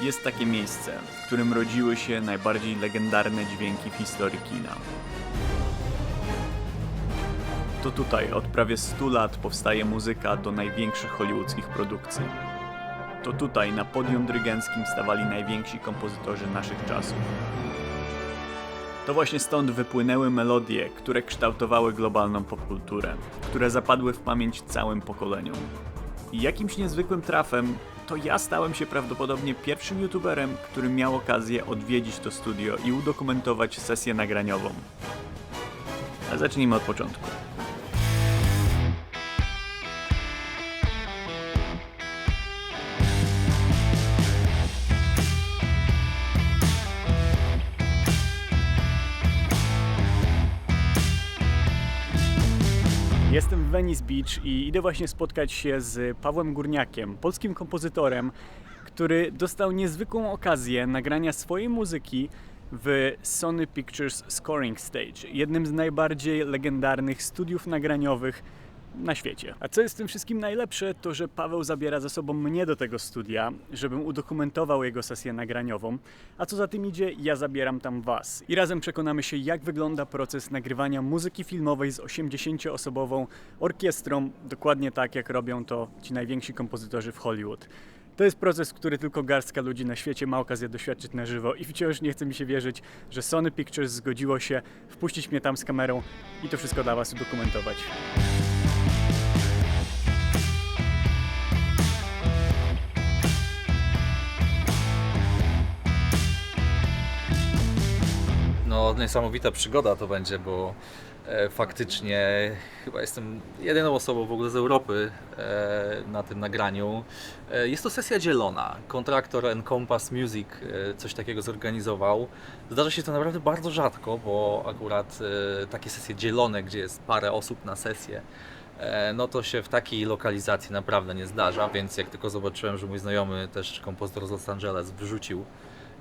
Jest takie miejsce, w którym rodziły się najbardziej legendarne dźwięki w historii kina. To tutaj od prawie 100 lat powstaje muzyka do największych hollywoodzkich produkcji. To tutaj na podium dyrygenckim stawali najwięksi kompozytorzy naszych czasów. To właśnie stąd wypłynęły melodie, które kształtowały globalną popkulturę, które zapadły w pamięć całym pokoleniom. I jakimś niezwykłym trafem to ja stałem się prawdopodobnie pierwszym youtuberem, który miał okazję odwiedzić to studio i udokumentować sesję nagraniową. A zacznijmy od początku. Jestem w Venice Beach i idę właśnie spotkać się z Pawłem Górniakiem, polskim kompozytorem, który dostał niezwykłą okazję nagrania swojej muzyki w Sony Pictures Scoring Stage, jednym z najbardziej legendarnych studiów nagraniowych na świecie. A co jest w tym wszystkim najlepsze, to że Paweł zabiera ze sobą mnie do tego studia, żebym udokumentował jego sesję nagraniową, a co za tym idzie, ja zabieram tam was. I razem przekonamy się, jak wygląda proces nagrywania muzyki filmowej z 80-osobową orkiestrą, dokładnie tak jak robią to ci najwięksi kompozytorzy w Hollywood. To jest proces, który tylko garstka ludzi na świecie ma okazję doświadczyć na żywo i wciąż nie chce mi się wierzyć, że Sony Pictures zgodziło się wpuścić mnie tam z kamerą i to wszystko dla was udokumentować. No, niesamowita przygoda to będzie, bo faktycznie chyba jestem jedyną osobą w ogóle z Europy na tym nagraniu. Jest to sesja dzielona. Kontraktor Encompass Music coś takiego zorganizował. Zdarza się to naprawdę bardzo rzadko, bo akurat takie sesje dzielone, gdzie jest parę osób na sesję, no to się w takiej lokalizacji naprawdę nie zdarza, więc jak tylko zobaczyłem, że mój znajomy, też kompozytor z Los Angeles, wrzucił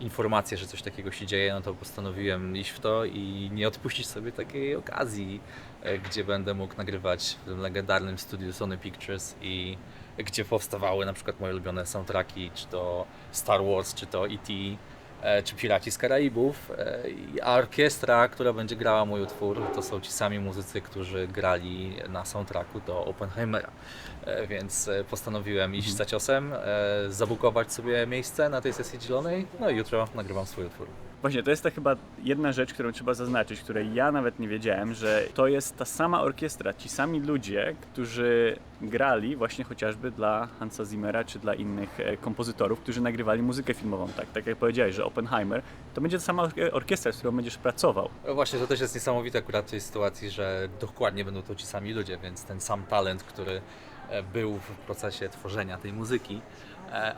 informację, że coś takiego się dzieje, no to postanowiłem iść w to i nie odpuścić sobie takiej okazji, gdzie będę mógł nagrywać w tym legendarnym studiu Sony Pictures i gdzie powstawały na przykład moje ulubione soundtracki, czy to Star Wars, czy to E.T., czy Piraci z Karaibów, a orkiestra, która będzie grała mój utwór, to są ci sami muzycy, którzy grali na soundtracku do Oppenheimera. Więc postanowiłem iść za ciosem, zabukować sobie miejsce na tej sesji dzielonej, no i jutro nagrywam swój utwór. Właśnie, to jest ta chyba jedna rzecz, którą trzeba zaznaczyć, której ja nawet nie wiedziałem, że to jest ta sama orkiestra, ci sami ludzie, którzy grali właśnie chociażby dla Hansa Zimmera czy dla innych kompozytorów, którzy nagrywali muzykę filmową. Tak jak powiedziałeś, że Oppenheimer to będzie ta sama orkiestra, z którą będziesz pracował. Właśnie, to też jest niesamowite akurat w tej sytuacji, że dokładnie będą to ci sami ludzie, więc ten sam talent, który był w procesie tworzenia tej muzyki,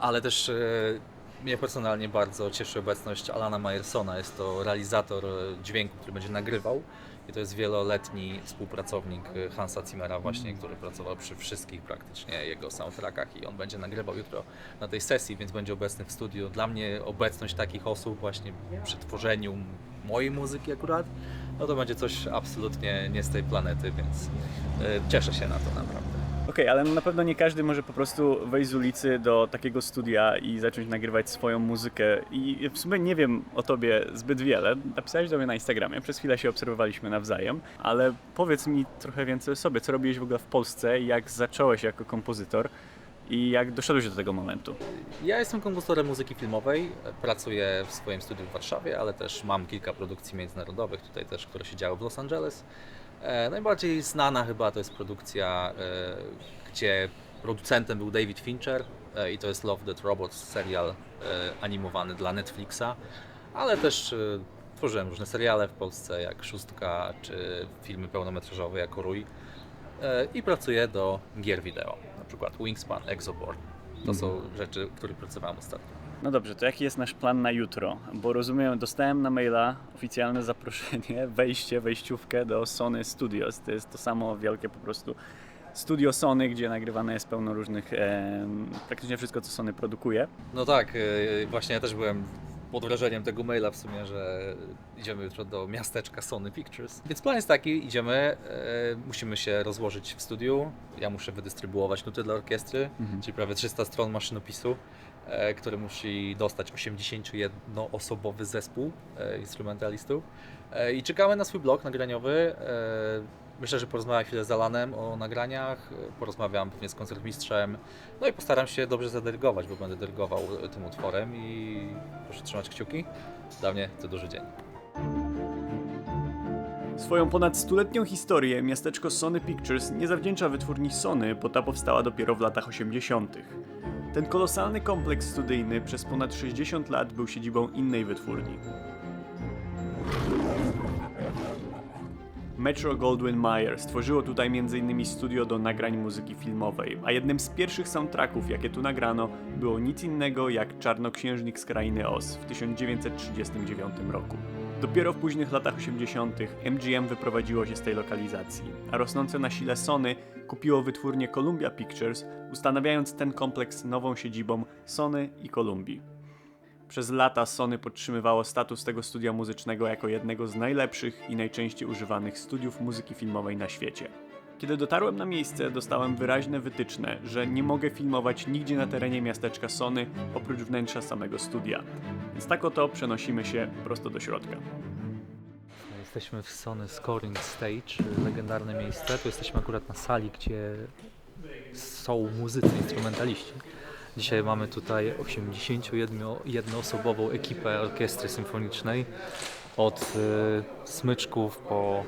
ale też mnie personalnie bardzo cieszy obecność Alana Myersona. Jest to realizator dźwięku, który będzie nagrywał i to jest wieloletni współpracownik Hansa Zimmera właśnie, który pracował przy wszystkich praktycznie jego soundtrackach i on będzie nagrywał jutro na tej sesji, więc będzie obecny w studiu. Dla mnie obecność takich osób właśnie przy tworzeniu mojej muzyki akurat, no to będzie coś absolutnie nie z tej planety, więc cieszę się na to naprawdę. Okej, ale na pewno nie każdy może po prostu wejść z ulicy do takiego studia i zacząć nagrywać swoją muzykę. I w sumie nie wiem o tobie zbyt wiele. Napisałeś do mnie na Instagramie, przez chwilę się obserwowaliśmy nawzajem, ale powiedz mi trochę więcej o sobie. Co robiłeś w ogóle w Polsce, jak zacząłeś jako kompozytor i jak doszedłeś do tego momentu? Ja jestem kompozytorem muzyki filmowej, pracuję w swoim studiu w Warszawie, ale też mam kilka produkcji międzynarodowych tutaj też, które się działy w Los Angeles. Najbardziej znana chyba to jest produkcja, gdzie producentem był David Fincher i to jest Love, Death Robots, serial animowany dla Netflixa, ale też tworzyłem różne seriale w Polsce jak Szóstka czy filmy pełnometrażowe jako Rój i pracuję do gier wideo, na przykład Wingspan, Exoborn. To są rzeczy, w których pracowałem ostatnio. No dobrze, to jaki jest nasz plan na jutro? Bo rozumiem, dostałem na maila oficjalne zaproszenie, wejściówkę do Sony Studios. To jest to samo wielkie po prostu studio Sony, gdzie nagrywane jest pełno różnych, praktycznie wszystko, co Sony produkuje. No tak, właśnie ja też byłem pod wrażeniem tego maila w sumie, że idziemy jutro do miasteczka Sony Pictures. Więc plan jest taki, idziemy, musimy się rozłożyć w studiu, ja muszę wydystrybuować nuty dla orkiestry, czyli prawie 300 stron maszynopisu. który musi dostać 81-osobowy zespół instrumentalistów. I czekamy na swój blok nagraniowy. Myślę, że porozmawiam chwilę z Alanem o nagraniach, porozmawiam pewnie z koncertmistrzem, no i postaram się dobrze zadyrygować, bo będę dyrygował tym utworem i proszę trzymać kciuki. Dla mnie to duży dzień. Swoją ponad stuletnią historię miasteczko Sony Pictures nie zawdzięcza wytwórni Sony, bo ta powstała dopiero w latach 80. Ten kolosalny kompleks studyjny przez ponad 60 lat był siedzibą innej wytwórni. Metro-Goldwyn-Mayer stworzyło tutaj m.in. studio do nagrań muzyki filmowej, a jednym z pierwszych soundtracków, jakie tu nagrano, było nic innego jak Czarnoksiężnik z Krainy Oz w 1939 roku. Dopiero w późnych latach 80. MGM wyprowadziło się z tej lokalizacji, a rosnące na sile Sony kupiło wytwórnię Columbia Pictures, ustanawiając ten kompleks nową siedzibą Sony i Columbii. Przez lata Sony podtrzymywało status tego studia muzycznego jako jednego z najlepszych i najczęściej używanych studiów muzyki filmowej na świecie. Kiedy dotarłem na miejsce, dostałem wyraźne wytyczne, że nie mogę filmować nigdzie na terenie miasteczka Sony oprócz wnętrza samego studia. Więc tak oto przenosimy się prosto do środka. Jesteśmy w Sony Scoring Stage, legendarne miejsce. Tu jesteśmy akurat na sali, gdzie są muzycy, instrumentaliści. Dzisiaj mamy tutaj 81-osobową ekipę orkiestry symfonicznej. Od smyczków po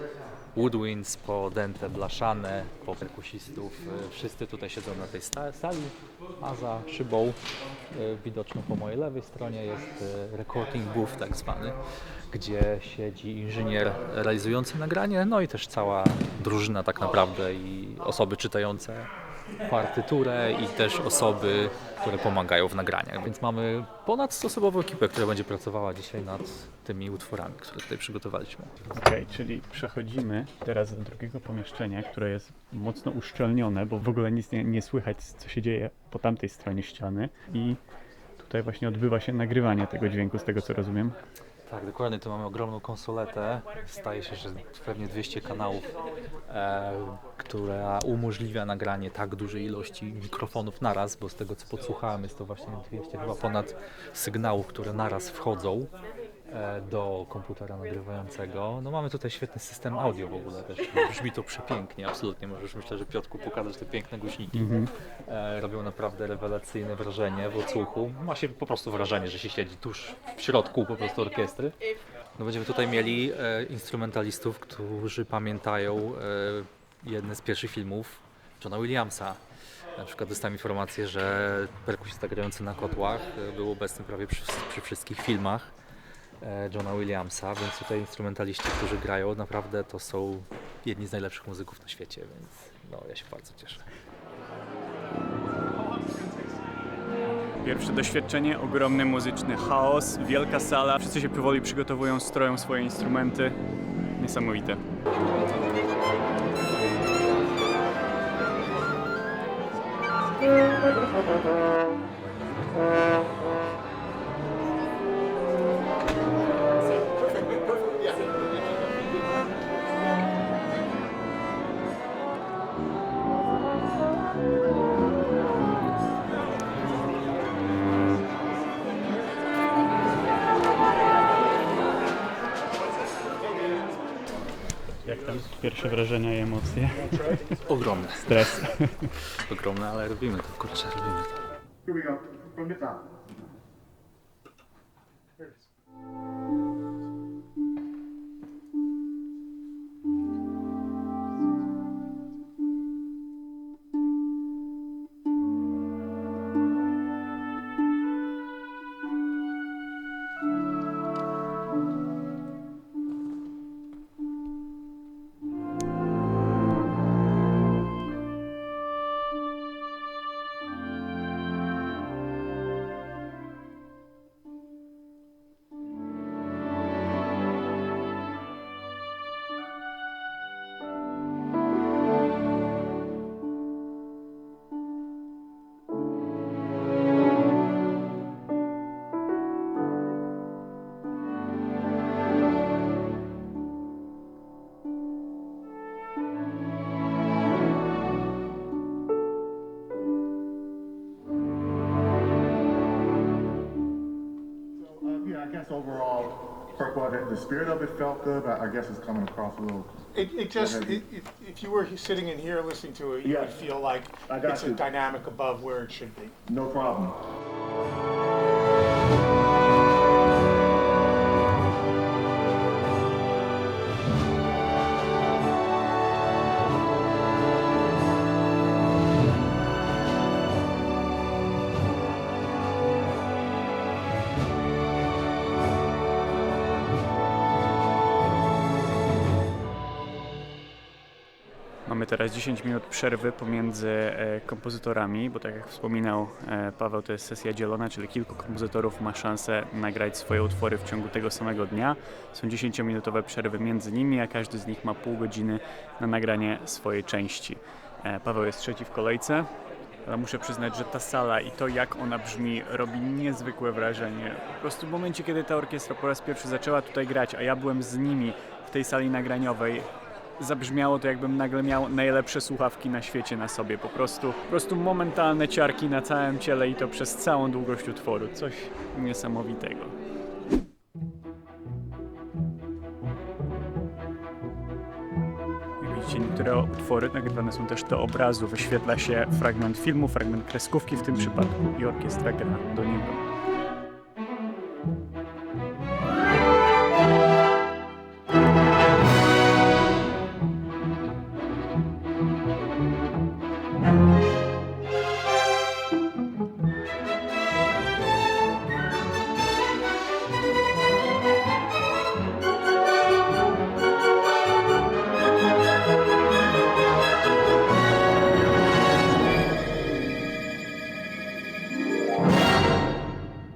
woodwinds, po dęte blaszane, po perkusistów. Wszyscy tutaj siedzą na tej sali, a za szybą, widoczną po mojej lewej stronie, jest recording booth tak zwany, gdzie siedzi inżynier realizujący nagranie, no i też cała drużyna tak naprawdę i osoby czytające partyturę i też osoby, które pomagają w nagraniach. Więc mamy ponad 100-osobową ekipę, która będzie pracowała dzisiaj nad tymi utworami, które tutaj przygotowaliśmy. Okej, czyli przechodzimy teraz do drugiego pomieszczenia, które jest mocno uszczelnione, bo w ogóle nic nie słychać, co się dzieje po tamtej stronie ściany. I tutaj właśnie odbywa się nagrywanie tego dźwięku, z tego co rozumiem. Tak, dokładnie, tu mamy ogromną konsoletę, staje się, że pewnie 200 kanałów, która umożliwia nagranie tak dużej ilości mikrofonów naraz, bo z tego co podsłuchałem jest to właśnie 200 chyba ponad sygnałów, które naraz wchodzą do komputera nagrywającego. No mamy tutaj świetny system audio w ogóle też, brzmi to przepięknie, absolutnie, możesz myślę, że Piotrku pokazać te piękne głośniki. Robią naprawdę rewelacyjne wrażenie w odsłuchu. Ma się po prostu wrażenie, że się siedzi tuż w środku po prostu orkiestry. No będziemy tutaj mieli instrumentalistów, którzy pamiętają jedne z pierwszych filmów Johna Williamsa. Na przykład dostałem informację, że perkusista grający na kotłach był obecny prawie przy wszystkich filmach Johna Williamsa, więc tutaj instrumentaliści, którzy grają, naprawdę to są jedni z najlepszych muzyków na świecie, więc no, ja się bardzo cieszę. Pierwsze doświadczenie, ogromny muzyczny chaos, wielka sala, wszyscy się powoli przygotowują, stroją swoje instrumenty. Niesamowite. Jak tam pierwsze wrażenia i emocje? Ogromne. Stres. Ogromne, ale robimy to, kurczę, robimy to. Here we go, from the top. Here it is. guess overall, Kirkwood, the spirit of it felt good, but I guess it's coming across a little. If you were sitting in here listening to it, you Yeah. would feel like I got it's a you. dynamic above where it should be. No problem. Mamy teraz 10 minut przerwy pomiędzy kompozytorami, bo tak jak wspominał Paweł, to jest sesja dzielona, czyli kilku kompozytorów ma szansę nagrać swoje utwory w ciągu tego samego dnia. Są 10-minutowe przerwy między nimi, a każdy z nich ma pół godziny na nagranie swojej części. Paweł jest trzeci w kolejce, ale muszę przyznać, że ta sala i to, jak ona brzmi, robi niezwykłe wrażenie. Po prostu w momencie, kiedy ta orkiestra po raz pierwszy zaczęła tutaj grać, a ja byłem z nimi w tej sali nagraniowej, zabrzmiało to, jakbym nagle miał najlepsze słuchawki na świecie na sobie. Po prostu momentalne ciarki na całym ciele i to przez całą długość utworu. Coś niesamowitego. Jak widzicie, niektóre utwory nagrywane są też do obrazu. Wyświetla się fragment filmu, fragment kreskówki w tym przypadku i orkiestra gra do niego.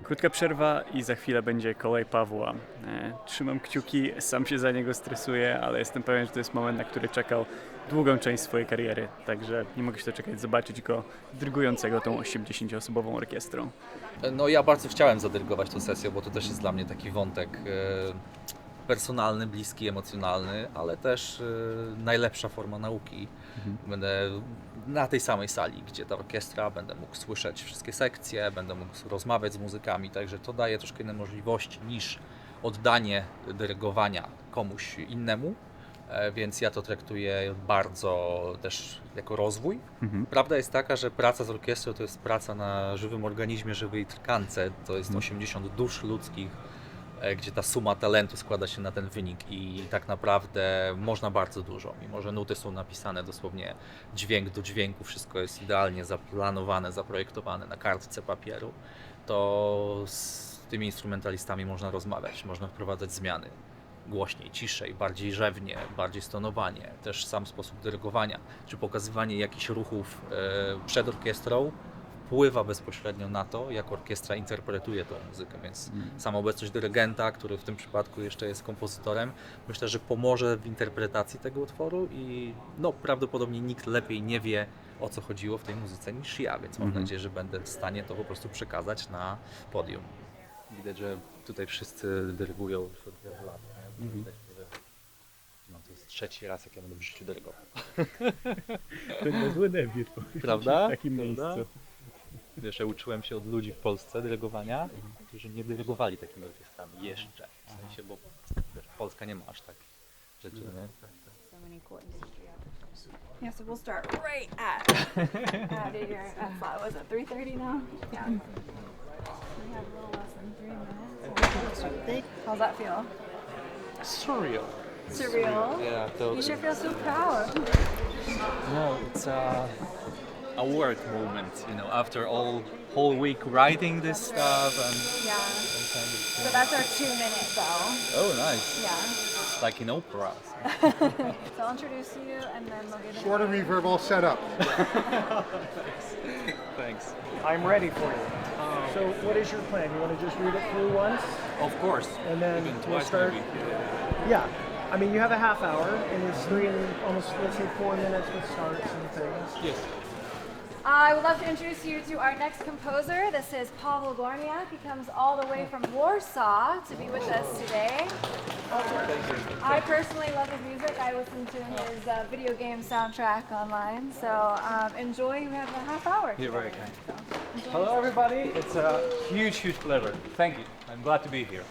Krótka przerwa i za chwilę będzie kolej Pawła. Trzymam kciuki, sam się za niego stresuję, ale jestem pewien, że to jest moment, na który czekał długą część swojej kariery. Także nie mogę się doczekać zobaczyć go dyrygującego tą 80-osobową orkiestrą. No ja bardzo chciałem zadyrygować tę sesję, bo to też jest dla mnie taki wątek personalny, bliski, emocjonalny, ale też najlepsza forma nauki. Będę na tej samej sali, gdzie ta orkiestra, będę mógł słyszeć wszystkie sekcje, będę mógł rozmawiać z muzykami, także to daje troszkę inne możliwości niż oddanie dyrygowania komuś innemu, więc ja to traktuję bardzo też jako rozwój. Prawda jest taka, że praca z orkiestrą to jest praca na żywym organizmie, żywej tkance, to jest 80 dusz ludzkich, gdzie ta suma talentu składa się na ten wynik i tak naprawdę można bardzo dużo. Mimo że nuty są napisane dosłownie dźwięk do dźwięku, wszystko jest idealnie zaplanowane, zaprojektowane na kartce papieru, to z tymi instrumentalistami można rozmawiać, można wprowadzać zmiany. Głośniej, ciszej, bardziej rzewnie, bardziej stonowanie, też sam sposób dyrygowania, czy pokazywanie jakichś ruchów przed orkiestrą wpływa bezpośrednio na to, jak orkiestra interpretuje tą muzykę, więc sama obecność dyrygenta, który w tym przypadku jeszcze jest kompozytorem, myślę, że pomoże w interpretacji tego utworu i no, prawdopodobnie nikt lepiej nie wie, o co chodziło w tej muzyce niż ja, więc mam nadzieję, że będę w stanie to po prostu przekazać na podium. Widać, że tutaj wszyscy dyrygują już od wielu lat. Widać, że no, to jest trzeci raz, jak ja będę w życiu dyrygował. To niezły debiut. Prawda? W takim Prawda? miejscu. Wiesz, ja uczyłem się od ludzi w Polsce dyrygowania, którzy nie dyrygowali takimi orkiestrami jeszcze. W sensie, bo wiesz, Polska nie ma aż tak rzeczy, nie? So many chords. Yeah, so we'll start right at your F flat. Was it 3:30 now? Yeah. We have a little less than 3 minutes. How's that feel? Surreal. Surreal. Yeah, totally. You should feel so proud. No, it's a work moment, you know, after whole week writing this stuff and Yeah. kind of So that's our 2 minute though. oh, nice. Yeah. Like in opera. So I'll introduce you and then we'll get Short and reverb all set up. Thanks. I'm ready for you. So what is your plan? You want to just read it through once? Of course. And then Even we'll twice start. maybe. Yeah. I mean, you have a half hour, and it's 3 and almost, let's say, 4 minutes with starts and things. Yes. I would love to introduce you to our next composer. This is Paweł Górniak. He comes all the way from Warsaw to be with us today. I personally love his music. I listen to his video game soundtrack online. So enjoy. We have a half hour. You're very kind. Hello, everybody. It's a huge pleasure. Thank you. I'm glad to be here.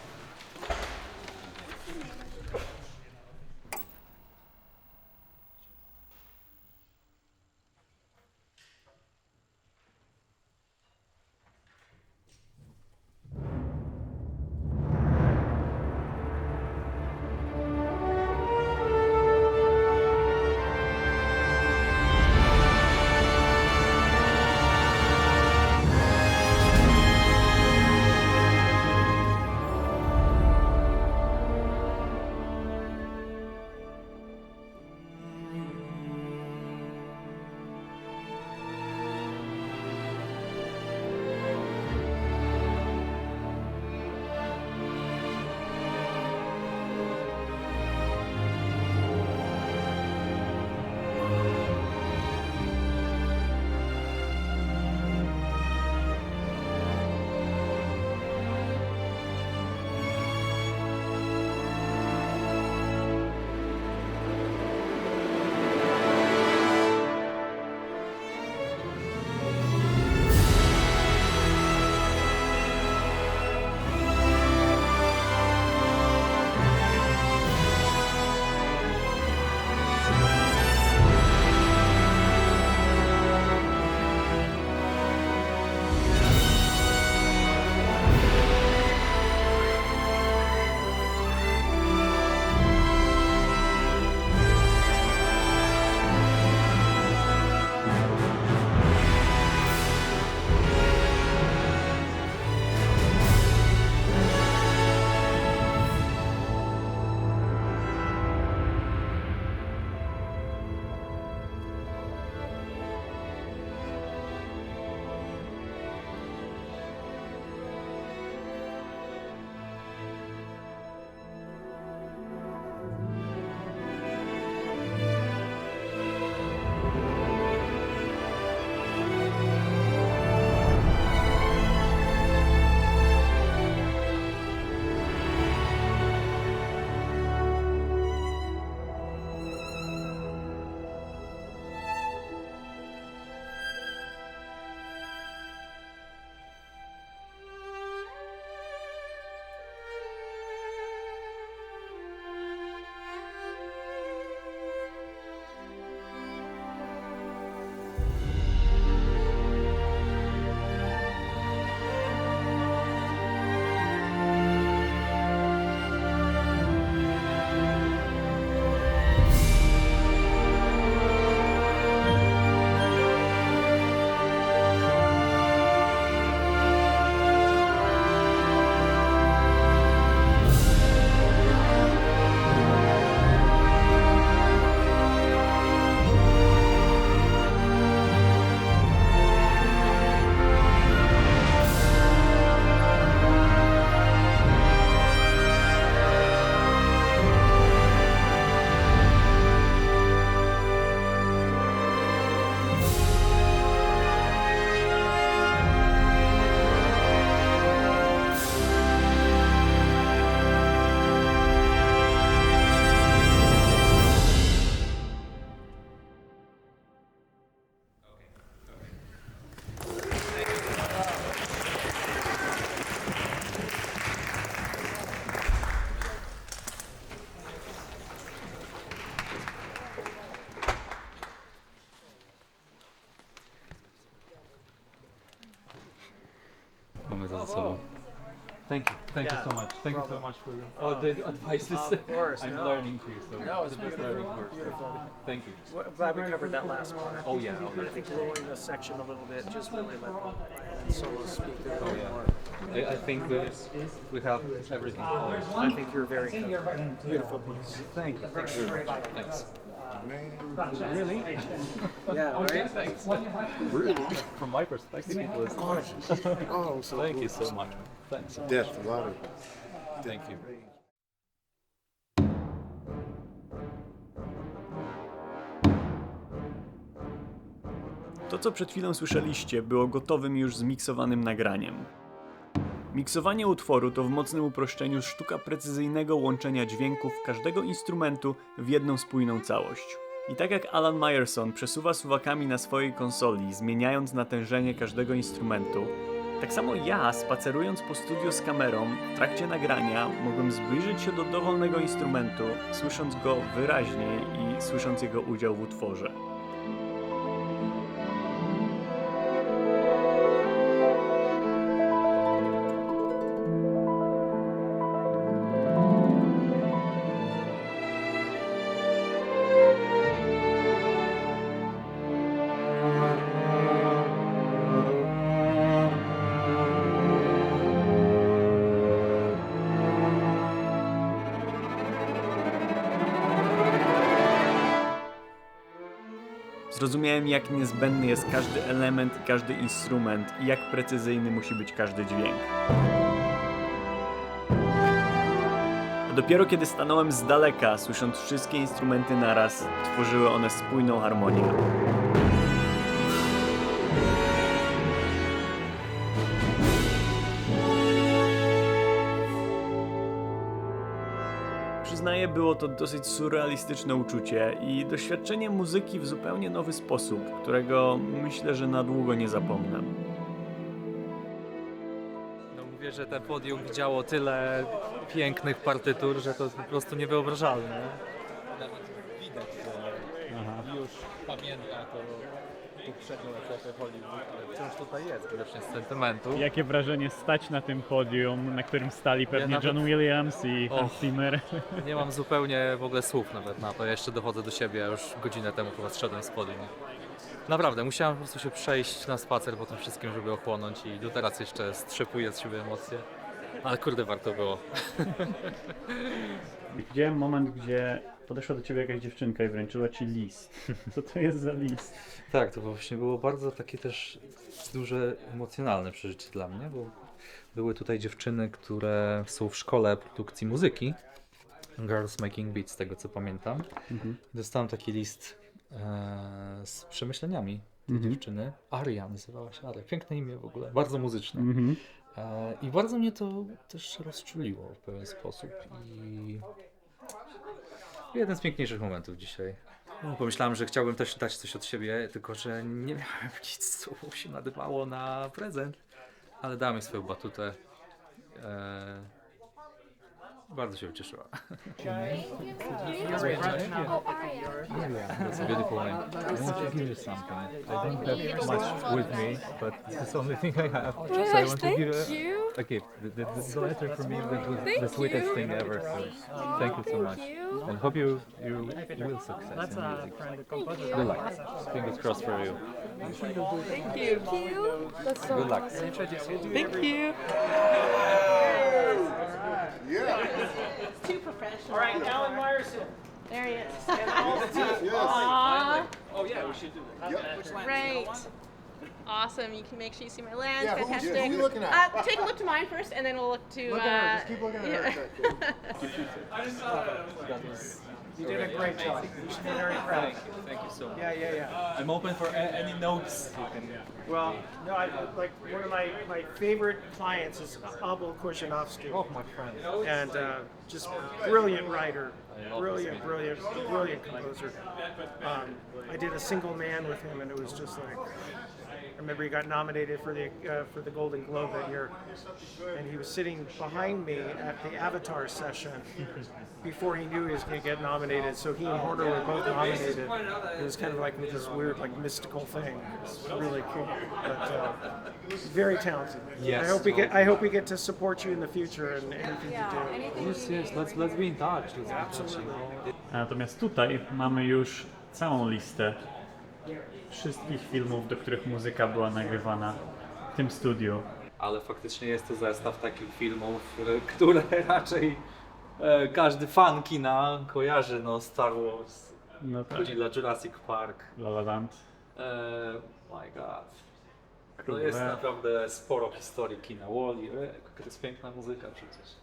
mamy to za sobą. Thank you Yeah, so much. Thank you so problem. much for all the advices. Of course, I'm no. learning too, so No, it's the best learning course. Thank you. Well, I'm glad we covered that last part. Oh yeah. I think growing the section a little bit just really let the solos speak a little bit more. I think we have everything covered. I think you're very good. Beautiful piece. Thank you. Thanks. Really? Yeah, right? Thanks. Really? From my perspective, it was gorgeous. Oh, so Thank you so much. Thanks. depth, a lot of Thank you. To, co przed chwilą słyszeliście, było gotowym już zmiksowanym nagraniem. Miksowanie utworu to w mocnym uproszczeniu sztuka precyzyjnego łączenia dźwięków każdego instrumentu w jedną spójną całość. I tak jak Alan Meyerson przesuwa suwakami na swojej konsoli, zmieniając natężenie każdego instrumentu, tak samo ja, spacerując po studiu z kamerą, w trakcie nagrania mogłem zbliżyć się do dowolnego instrumentu, słysząc go wyraźniej i słysząc jego udział w utworze. Zrozumiałem, jak niezbędny jest każdy element i każdy instrument i jak precyzyjny musi być każdy dźwięk. A dopiero kiedy stanąłem z daleka, słysząc wszystkie instrumenty naraz, tworzyły one spójną harmonię. Przyznaję, było to dosyć surrealistyczne uczucie i doświadczenie muzyki w zupełnie nowy sposób, którego myślę, że na długo nie zapomnę. No mówię, że te podium widziało tyle pięknych partytur, że to jest po prostu niewyobrażalne. Nawet widać, że już pamięta to poprzednią epokę Hollywood, ale wciąż tutaj jest, widocznie z sentymentu. Jakie wrażenie stać na tym podium, na którym stali pewnie nawet- John Williams i Hans Och. Zimmer? Nie mam zupełnie w ogóle słów nawet na to, ja jeszcze dochodzę do siebie, ja już godzinę temu chyba zszedłem z podium. Naprawdę, musiałem po prostu się przejść na spacer po tym wszystkim, żeby ochłonąć i do teraz jeszcze strzepuję z siebie emocje. Ale kurde, warto było. Widziałem moment, gdzie podeszła do ciebie jakaś dziewczynka i wręczyła ci list. Co to jest za list? Tak, to właśnie było bardzo takie też duże emocjonalne przeżycie dla mnie, bo były tutaj dziewczyny, które są w szkole produkcji muzyki, Girls Making Beats, z tego co pamiętam. Dostałem taki list z przemyśleniami tej dziewczyny. Aria nazywała się Aria. Piękne imię w ogóle, bardzo muzyczne. I bardzo mnie to też rozczuliło w pewien sposób. I jeden z piękniejszych momentów dzisiaj. Pomyślałem, że chciałbym też dać coś od siebie, tylko że nie miałem nic, co się nadawało na prezent. Ale dałem jej swoją batutę. Bardzo się ucieszyła. Oh, Aria. That's a beautiful name. I want to give you something. I don't have much with me, but this is the only thing I have. Oh So my I gosh, want to thank give you. a gift. This is the letter for me, Thank the sweetest you. thing ever. So thank you so much. you. And hope you will success That's in a music. friend of composer. Good luck. Fingers crossed for you. Thank you. That's so Good luck. awesome. Thank you. Too professional. All right, Alan Meyerson. There he is. Aw. Oh yeah, we should do that. Great. Awesome. You can make sure you see my lens. Yeah, who Fantastic. are you looking at? Take a look to mine first, and then we'll look to. Look at her. Just keep looking at her. You did a great job. You should be very proud. Thank you so much. Yeah. I'm open for any notes you can. Well, no, like one of my favorite clients is Abel Korsanovsky. Oh, my friend. And just brilliant writer, brilliant composer. I did a single man with him, and it was just like, I remember he got nominated for the Golden Globe that year, and he was sitting behind me at the Avatar session before he knew he was going to get nominated. So he and Horner were both nominated. It was kind of like this weird, like mystical thing. It's really cool, but very talented. Yes. I hope we get to support you in the future and anything you Yeah, do. anything Yes, you yes. need. Let's be in touch. Let's be in touch. Absolutely. Natomiast tutaj mamy już całą listę wszystkich filmów, do których muzyka była nagrywana w tym studiu. Ale faktycznie jest to zestaw takich filmów, które raczej każdy fan kina kojarzy, no Star Wars, No tak, Godzilla, Jurassic Park. La La Land. My god. To Król jest Lew. naprawdę sporo historii kina. Wall-E, to jest piękna muzyka przecież.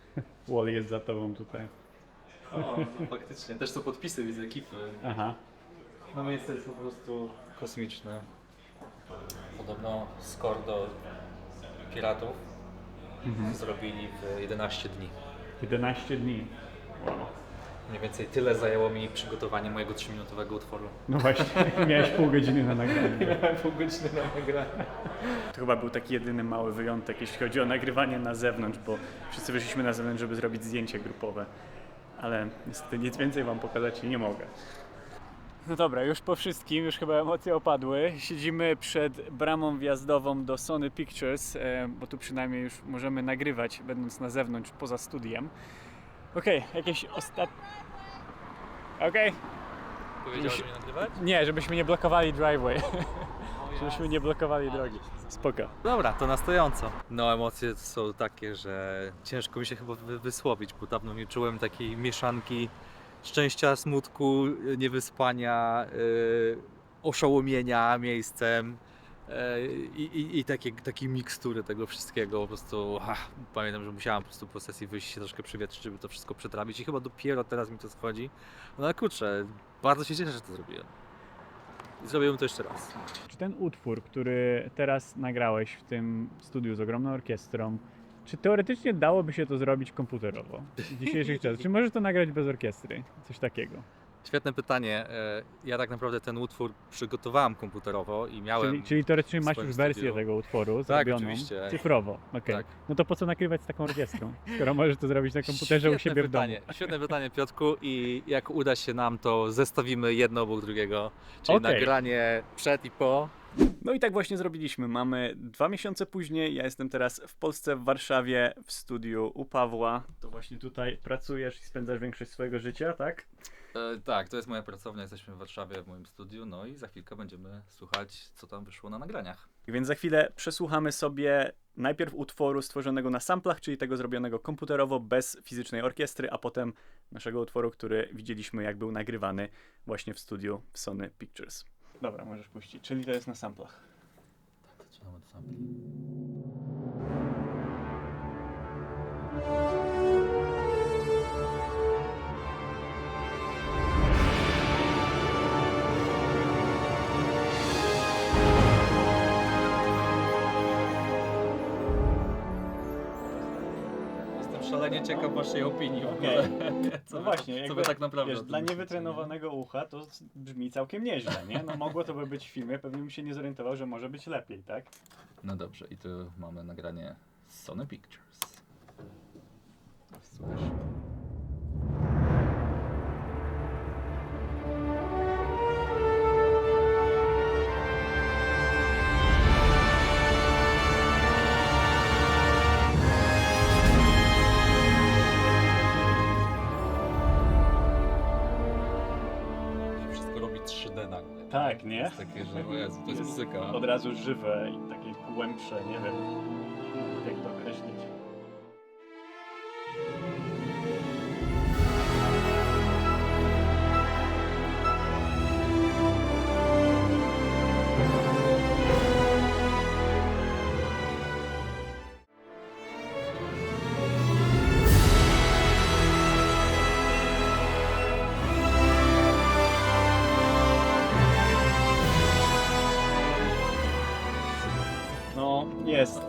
Wall jest za tobą tutaj. O, no faktycznie, też są podpisy widzę ekipy. Aha. No miejsce jest po prostu kosmiczne. Podobno score do Piratów zrobili w 11 dni. 11 dni. Wow. Mniej więcej tyle zajęło mi przygotowanie mojego 3-minutowego utworu. No właśnie, miałeś pół godziny na nagranie. Miałem pół godziny na nagranie. To chyba był taki jedyny mały wyjątek, jeśli chodzi o nagrywanie na zewnątrz, bo wszyscy wyszliśmy na zewnątrz, żeby zrobić zdjęcie grupowe. Ale niestety nic więcej wam pokazać nie mogę. No dobra, już po wszystkim, już chyba emocje opadły. Siedzimy przed bramą wjazdową do Sony Pictures, bo tu przynajmniej już możemy nagrywać, będąc na zewnątrz, poza studiem. Okej, jakieś ostatnie... Okej. Powiedziałeś mi nagrywać? Nie, żebyśmy nie blokowali driveway. Żebyśmy nie blokowali drogi. Spoko. Dobra, to na stojąco. No emocje są takie, że ciężko mi się chyba wysłowić, bo dawno nie czułem takiej mieszanki szczęścia, smutku, niewyspania, oszołomienia miejscem i takiej mikstury tego wszystkiego. Po prostu pamiętam, że musiałem po prostu po sesji wyjść się troszkę przywietrzyć, żeby to wszystko przetrawić i chyba dopiero teraz mi to schodzi. No ale kurczę, bardzo się cieszę, że to zrobiłem. I zrobiłem to jeszcze raz. Czy ten utwór, który teraz nagrałeś w tym studiu z ogromną orkiestrą, czy teoretycznie dałoby się to zrobić komputerowo w dzisiejszych czasach? Czy możesz to nagrać bez orkiestry? Coś takiego. Świetne pytanie. Ja tak naprawdę ten utwór przygotowałem komputerowo i miałem... Czyli teoretycznie masz swoim już wersję studiu. tego utworu Tak, zrobioną oczywiście. cyfrowo. Okej. Tak. No to po co nagrywać z taką orkiestrą, skoro możesz to zrobić na komputerze u siebie w domu? Świetne pytanie, Piotrku, i jak uda się nam, to zestawimy jedno obok drugiego, czyli Okej. nagranie przed i po. No i tak właśnie zrobiliśmy. Mamy 2 miesiące później. Ja jestem teraz w Polsce, w Warszawie, w studiu u Pawła. To właśnie tutaj pracujesz i spędzasz większość swojego życia, tak? Tak, to jest moja pracownia, jesteśmy w Warszawie w moim studiu, no i za chwilkę będziemy słuchać, co tam wyszło na nagraniach. Więc za chwilę przesłuchamy sobie najpierw utworu stworzonego na samplach, czyli tego zrobionego komputerowo, bez fizycznej orkiestry, a potem naszego utworu, który widzieliśmy, jak był nagrywany właśnie w studiu w Sony Pictures. Dobra, możesz puścić. Czyli to jest na samplach. Zaczynamy od sampli. Jestem szalenie ciekaw waszej opinii w ogóle. No właśnie, co wy tak naprawdę wiesz, o tym dla myślicie, niewytrenowanego ucha to brzmi całkiem nieźle, nie? No mogło to by być w filmie, pewnie bym się nie zorientował, że może być lepiej, tak? No dobrze, i tu mamy nagranie z Sony Pictures. Słysz? Wszystko robi 3D nagle. Tak, nie? To jest takie, że o Jezu, to jest muzyka. Od razu żywe i takie głębsze, nie wiem, jak to określić. No,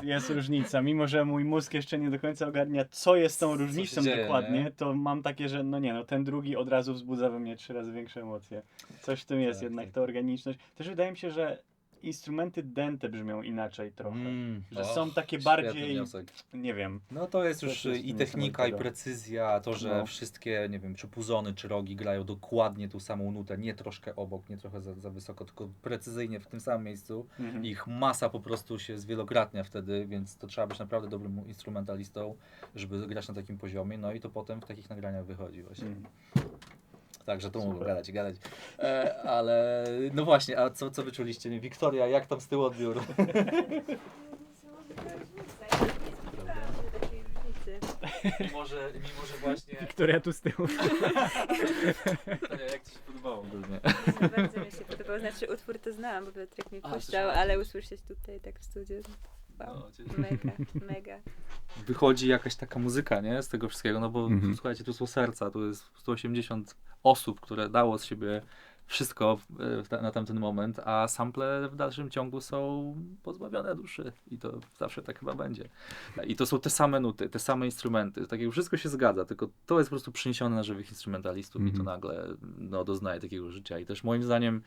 jest różnica. Mimo że mój mózg jeszcze nie do końca ogarnia, co jest tą różnicą dzieje, dokładnie, nie? to mam takie, że ten drugi od razu wzbudza we mnie 3 razy większe emocje. Coś w tym jest Tak, jednak, tak. ta organiczność. Też wydaje mi się, że instrumenty dęte brzmią inaczej trochę. Że O, są takie świetny bardziej, wniosek. nie wiem. No to jest To już jest i technika, i niesamowitego. precyzja, to, że No. wszystkie, nie wiem, czy puzony, czy rogi grają dokładnie tą samą nutę, nie troszkę obok, nie trochę za wysoko, tylko precyzyjnie w tym samym miejscu. Mhm. Ich masa po prostu się zwielokrotnia wtedy, więc to trzeba być naprawdę dobrym instrumentalistą, żeby grać na takim poziomie, no i to potem w takich nagraniach wychodzi właśnie. Także to mogę gadać. Ale no właśnie, a co wyczuliście? Wiktoria, jak tam z tyłu odbiór? Mimo, że właśnie... Która tu z tyłu. Jak Ci się podobało ogólnie? Bardzo mi się podobało. Znaczy utwór to znałam, bo Piotrek mi A, puszczał, słyszałam. ale usłyszeć tutaj tak w studiu, wow, No, mega. Wychodzi jakaś taka muzyka, nie? Z tego wszystkiego, no bo słuchajcie, tu są serca, tu jest 180 osób, które dało z siebie wszystko na tamten moment, a sample w dalszym ciągu są pozbawione duszy i to zawsze tak chyba będzie. I to są te same nuty, te same instrumenty, tak jak wszystko się zgadza, tylko to jest po prostu przeniesione na żywych instrumentalistów i to nagle no, doznaje takiego życia i też moim zdaniem,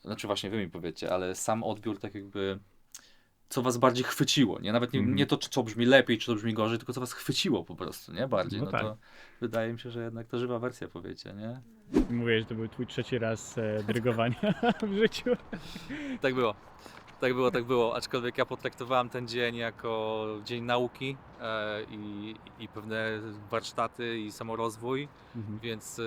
znaczy właśnie wy mi powiecie, ale sam odbiór tak jakby co was bardziej chwyciło, nie? Nawet nie to, co brzmi lepiej, czy to brzmi gorzej, tylko co was chwyciło po prostu, nie? Bardziej, No no tak. to wydaje mi się, że jednak to żywa wersja, powiecie, nie? Mówię, że to był twój trzeci raz dyrygowania w życiu. Tak było, aczkolwiek ja potraktowałem ten dzień jako dzień nauki i pewne warsztaty i samorozwój, więc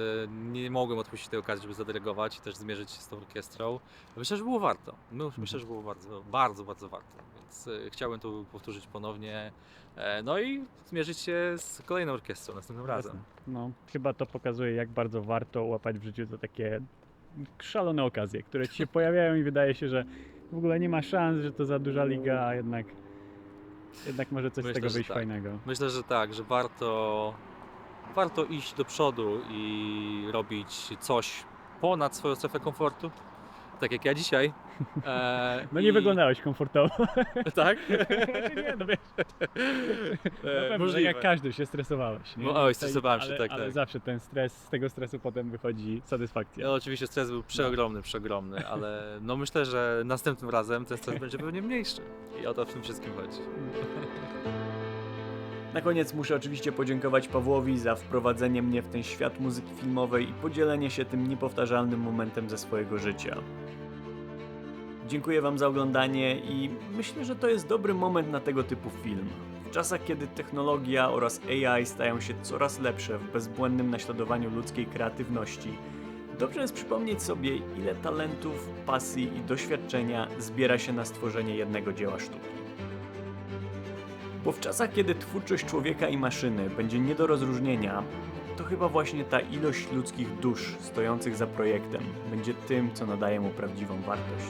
nie mogłem odpuścić tej okazji, żeby zadyrygować i też zmierzyć się z tą orkiestrą. Myślę, że było warto. Myślę, że było bardzo warto, więc chciałem to powtórzyć ponownie, no i zmierzyć się z kolejną orkiestrą następnym razem. No, chyba to pokazuje, jak bardzo warto łapać w życiu te takie szalone okazje, które ci się pojawiają i wydaje się, że w ogóle nie ma szans, że to za duża liga, a jednak może coś z Myślę, tego że wyjść tak. fajnego. Myślę, że tak, że warto iść do przodu i robić coś ponad swoją strefę komfortu, tak jak ja dzisiaj. No nie i- wyglądałeś komfortowo. Tak? Nie, no wiesz. Na pewno, możliwe. tak jak każdy się stresowałeś. Nie? No, oj, stresowałem się, ale, tak, ale tak. zawsze ten stres, z tego stresu potem wychodzi satysfakcja. No, oczywiście stres był przeogromny, ale no myślę, że następnym razem ten stres będzie pewnie mniejszy. I o to w tym wszystkim chodzi. Na koniec muszę oczywiście podziękować Pawłowi za wprowadzenie mnie w ten świat muzyki filmowej i podzielenie się tym niepowtarzalnym momentem ze swojego życia. Dziękuję Wam za oglądanie i myślę, że to jest dobry moment na tego typu film. W czasach, kiedy technologia oraz AI stają się coraz lepsze w bezbłędnym naśladowaniu ludzkiej kreatywności, dobrze jest przypomnieć sobie, ile talentów, pasji i doświadczenia zbiera się na stworzenie jednego dzieła sztuki. Bo w czasach, kiedy twórczość człowieka i maszyny będzie nie do rozróżnienia, to chyba właśnie ta ilość ludzkich dusz stojących za projektem będzie tym, co nadaje mu prawdziwą wartość.